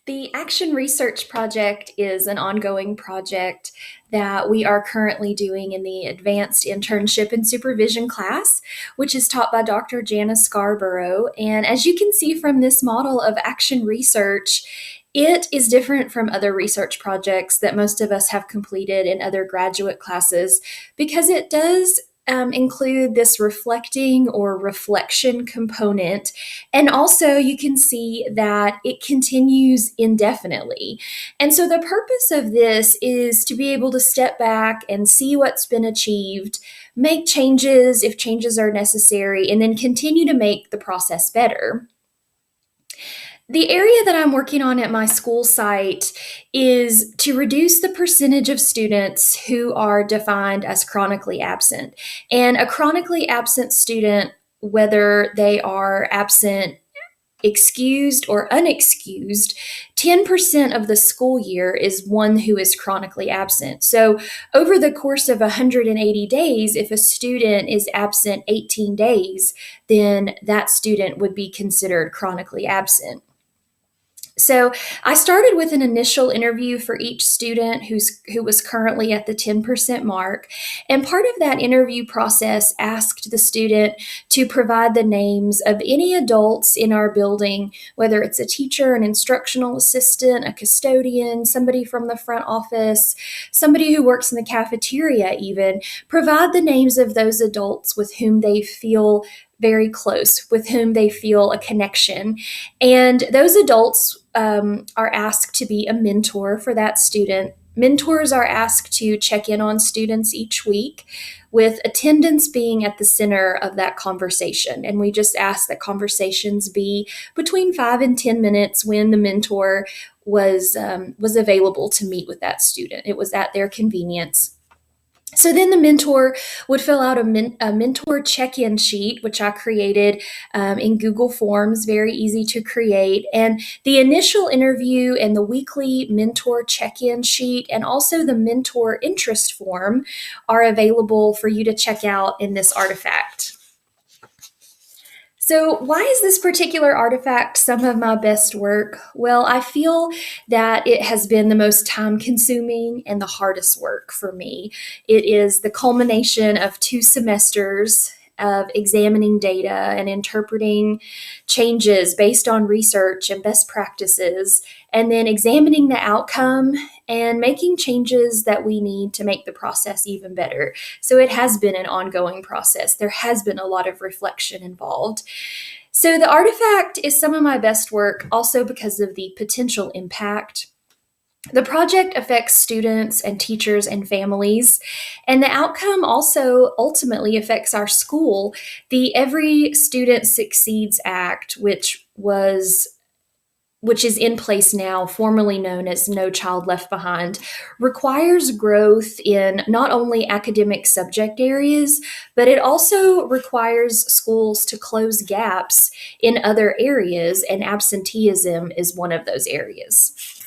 The Action Research Project is an ongoing project that we are currently doing in the Advanced Internship and Supervision class, which is taught by Dr. Janice Scarborough. And as you can see from this model of action research, it is different from other research projects that most of us have completed in other graduate classes because it does include this reflecting or reflection component. And also, you can see that it continues indefinitely. And so, the purpose of this is to be able to step back and see what's been achieved, make changes if changes are necessary, and then continue to make the process better. The area that I'm working on at my school site is to reduce the percentage of students who are defined as chronically absent. And a chronically absent student, whether they are absent excused or unexcused, 10% of the school year is one who is chronically absent. So, over the course of 180 days, if a student is absent 18 days, then that student would be considered chronically absent. So I started with an initial interview for each student who was currently at the 10% mark. And part of that interview process asked the student to provide the names of any adults in our building, whether it's a teacher, an instructional assistant, a custodian, somebody from the front office, somebody who works in the cafeteria even, provide the names of those adults with whom they feel very close, with whom they feel a connection. And those adults are asked to be a mentor for that student. Mentors are asked to check in on students each week, with attendance being at the center of that conversation. And we just ask that conversations be between 5 and 10 minutes when the mentor was available to meet with that student. It was at their convenience. So then the mentor would fill out a mentor check-in sheet, which I created in Google Forms, very easy to create. And the initial interview and the weekly mentor check-in sheet and also the mentor interest form are available for you to check out in this artifact. So, why is this particular artifact some of my best work? Well, I feel that it has been the most time consuming and the hardest work for me. It is the culmination of 2 semesters of examining data and interpreting changes based on research and best practices, and then examining the outcome and making changes that we need to make the process even better. So it has been an ongoing process. There has been a lot of reflection involved. So the artifact is some of my best work also because of the potential impact. The project affects students and teachers and families, and the outcome also ultimately affects our school. The Every Student Succeeds Act, which is in place now, formerly known as No Child Left Behind, requires growth in not only academic subject areas, but it also requires schools to close gaps in other areas, and absenteeism is one of those areas.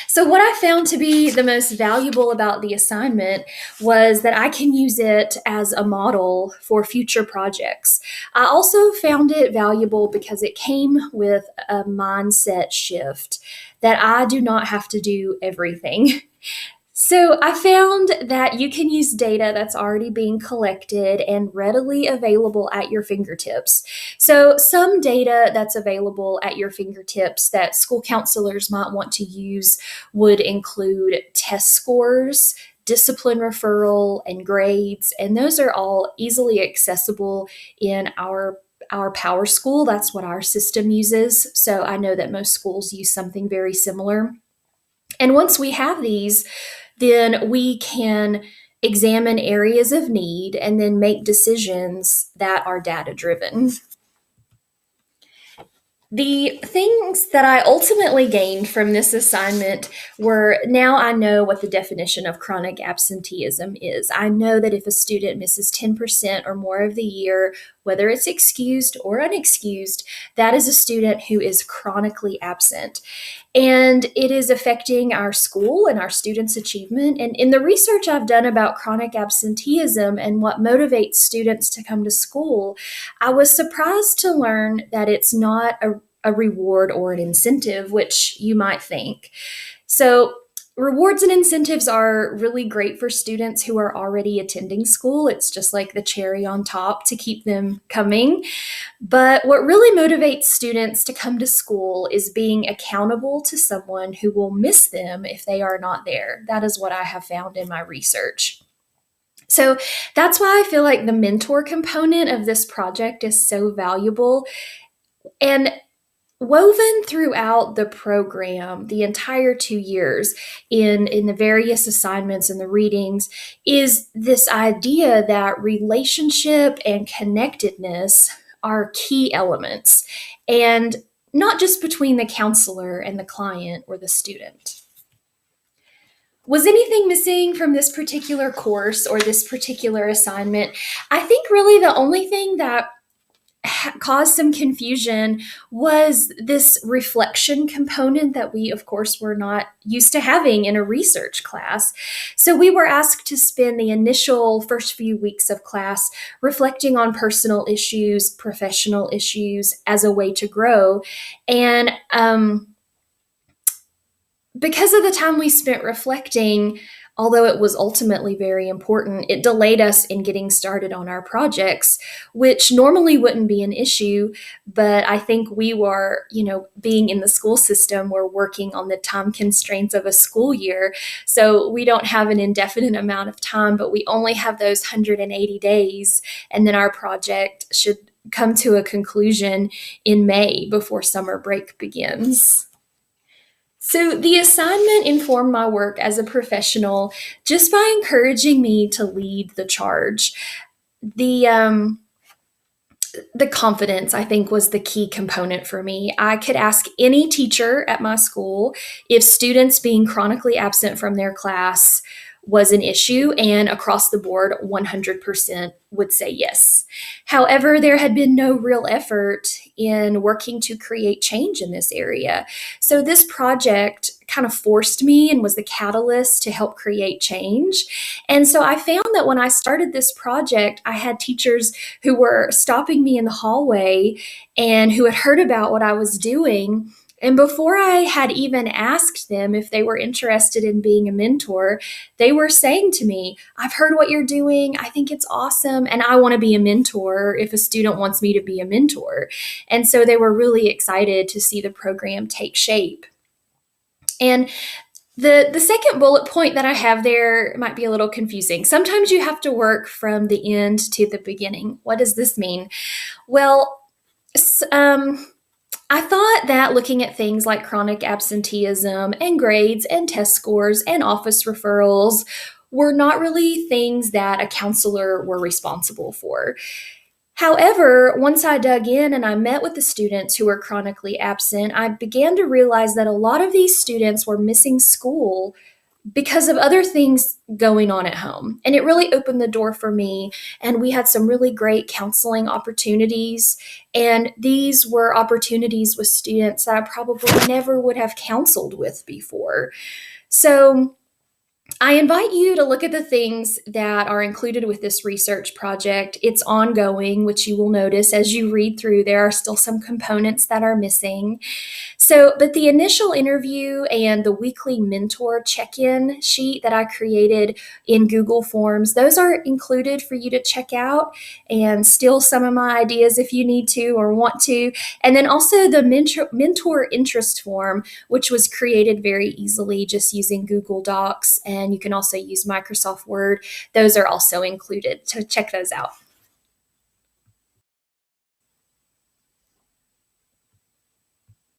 So, what I found to be the most valuable about the assignment was that I can use it as a model for future projects. I also found it valuable because it came with a mindset shift that I do not have to do everything. So I found that you can use data that's already being collected and readily available at your fingertips. So some data that's available at your fingertips that school counselors might want to use would include test scores, discipline referral, and grades. And those are all easily accessible in our PowerSchool. That's what our system uses. So I know that most schools use something very similar. And once we have these, then we can examine areas of need and then make decisions that are data driven. The things that I ultimately gained from this assignment were, now I know what the definition of chronic absenteeism is. I know that if a student misses 10% or more of the year, whether it's excused or unexcused, that is a student who is chronically absent. And it is affecting our school and our students' achievement. And in the research I've done about chronic absenteeism and what motivates students to come to school, I was surprised to learn that it's not a a reward or an incentive, which you might think. So, rewards and incentives are really great for students who are already attending school. It's just like the cherry on top to keep them coming. But what really motivates students to come to school is being accountable to someone who will miss them if they are not there. That is what I have found in my research. So that's why I feel like the mentor component of this project is so valuable. And woven throughout the program, the entire 2 years, in the various assignments and the readings, is this idea that relationship and connectedness are key elements, and not just between the counselor and the client or the student. Was anything missing from this particular course or this particular assignment? I think really the only thing that caused some confusion was this reflection component that we, of course, were not used to having in a research class. So we were asked to spend the initial first few weeks of class reflecting on personal issues, professional issues as a way to grow. And because of the time we spent reflecting, although it was ultimately very important, it delayed us in getting started on our projects, which normally wouldn't be an issue. But I think we were, being in the school system, we're working on the time constraints of a school year. So we don't have an indefinite amount of time, but we only have those 180 days. And then our project should come to a conclusion in May before summer break begins. So the assignment informed my work as a professional just by encouraging me to lead the charge. The confidence, I think, was the key component for me. I could ask any teacher at my school if students being chronically absent from their class was an issue, and across the board, 100% would say yes. However, there had been no real effort in working to create change in this area. So this project kind of forced me and was the catalyst to help create change. And so I found that when I started this project, I had teachers who were stopping me in the hallway and who had heard about what I was doing. And before I had even asked them if they were interested in being a mentor, they were saying to me, "I've heard what you're doing. I think it's awesome. And I want to be a mentor if a student wants me to be a mentor." And so they were really excited to see the program take shape. And the second bullet point that I have there might be a little confusing. Sometimes you have to work from the end to the beginning. What does this mean? Well, I thought that looking at things like chronic absenteeism and grades and test scores and office referrals were not really things that a counselor were responsible for. However, once I dug in and I met with the students who were chronically absent, I began to realize that a lot of these students were missing school because of other things going on at home. And it really opened the door for me. And we had some really great counseling opportunities. And these were opportunities with students that I probably never would have counseled with before. So I invite you to look at the things that are included with this research project. It's ongoing, which you will notice as you read through, there are still some components that are missing. But the initial interview and the weekly mentor check-in sheet that I created in Google Forms, those are included for you to check out and steal some of my ideas if you need to or want to. And then also the mentor interest form, which was created very easily just using Google Docs, and you can also use Microsoft Word. Those are also included, so check those out.